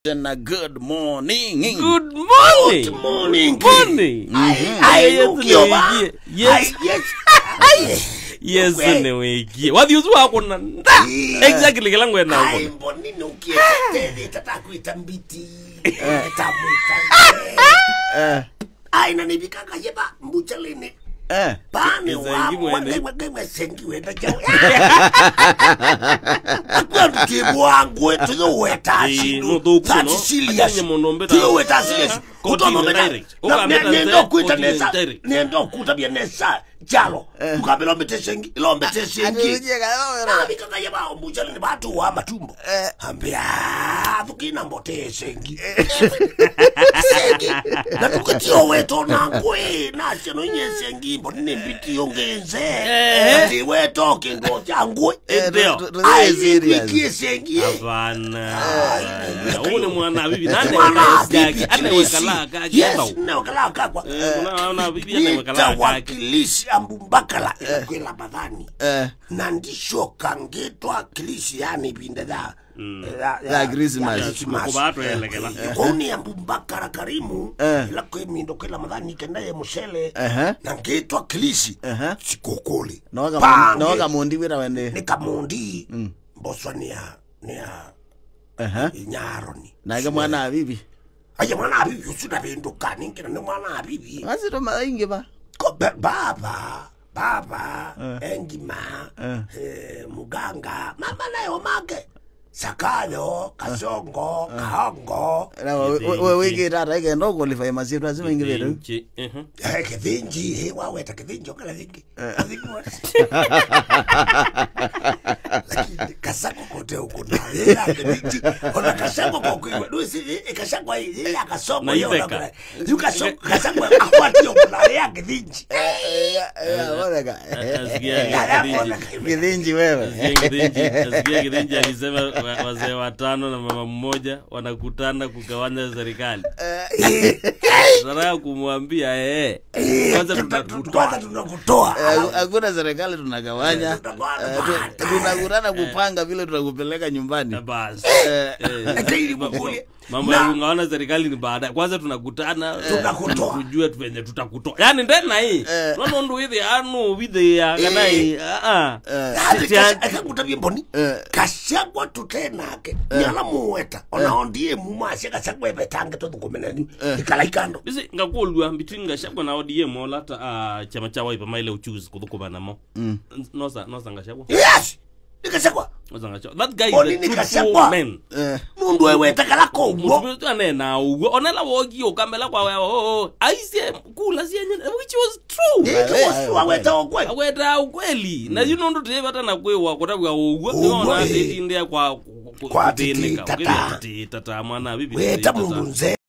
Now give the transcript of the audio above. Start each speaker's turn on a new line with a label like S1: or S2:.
S1: Good morning.
S2: Good morning.
S3: Good morning.
S2: Morning.
S3: Yes.
S2: Yes, anyway. What you wako na exactly kila ngwe na
S3: Ai mbonini ukietete tatakuita mbiti. Tamuita. Ai na nibikaka yeba mbuchalene. Bane wa mwe sengi wenda jawo. Akwa tibuangu etuyo wetashi. Tati serious. Tiyo wetashi. Kutono direct. Nendo kuita nesa. Nendo kuita bia nesa. Jalo. Ukabela mbeteshengi. Ilo mbeteshengi. Na bikaka yeba mbuchalene batu wa matumbo. Ambia tukina mboteshengi. Sengi. Na tukatiyo weto na kwe. Na seno nyesengi. Mbonini mbiti yongeze. Ati weto kingo changu. Aizikie sengi.
S2: Havana. Ule mwana bibi nane
S3: anewekala kaki. Yes, anewekala kakwa.
S2: Una bibi anewekala kaki.
S3: Wakilishi ambumbakala kwela badhani. Nandisho kangetwa kilisi yani bindada.
S1: Ya Christmas.
S2: Kubato elekela.
S3: Kuni ambumbakala karimu. Ila kwe mindo kwela madhani kendaye mushele. Nangetwa kilisi. Sikokole.
S1: Nawaga mundi wira wende.
S3: Nika mundi. Mboswa niya Nyaroni.
S1: Naga mwana abibi.
S3: Aje mwana abibi yusuna benduka ninkina ni mwana abibi.
S1: Masito maingi ba.
S3: Ko baba engima muganga mama nayo make Sakayo kasongo kahongo.
S1: Wewe wiki rata ike ndo qualify masito lazima ingilero.
S3: Kevinji hewa weta kevinji okala vingi. Kasako kote ukuna. Kevinji ona kasako kokwe. Dusi kasako hii akasongo yona. Kasako akwati okuna ya kevinji.
S1: Woneka. Kevinji wewe.
S2: Kevinji alisema wazee watano na mama mmoja wanakutana kugawanya serikali. Sasa kumwambia
S3: kwanza tunakutoa.
S1: Hakuna serikali tunagawanya. Tunakutana kupanga vile tunakupeleka nyumbani.
S2: Basi. Mambo ya kungawana serikali ni baada. Kwanza tunakutana
S3: tunakutoa.
S2: Kujua tupenye tutakutoa. Yaani ndena hii. Nono ndo hivi anu with ya kanai.
S3: Akakutabia mboni. Kashagwa tutenake. Nyala muweta. Onaondie mumashe kashagwa betange to ngomenani. Ikala ikando.
S2: Bisi ngakulwa between Gachagua na ODM olata chama cha Wiper maile uchuzi kuthukubana mo. Nosa Gachagua.
S3: Yes. Nikashagwa.
S2: That guy is a true man.
S3: Mundu wewe takalako ugo.
S2: Mutu anena ugo. Onela wogi okamela kwa wewe. Aise kula siyenye which was true. Aweta ukweli. Na you know ndo hata na kwewa kwa ugo. Ona ndinde kwa
S3: tata
S2: mwana bibi.
S3: Weta mundu nze.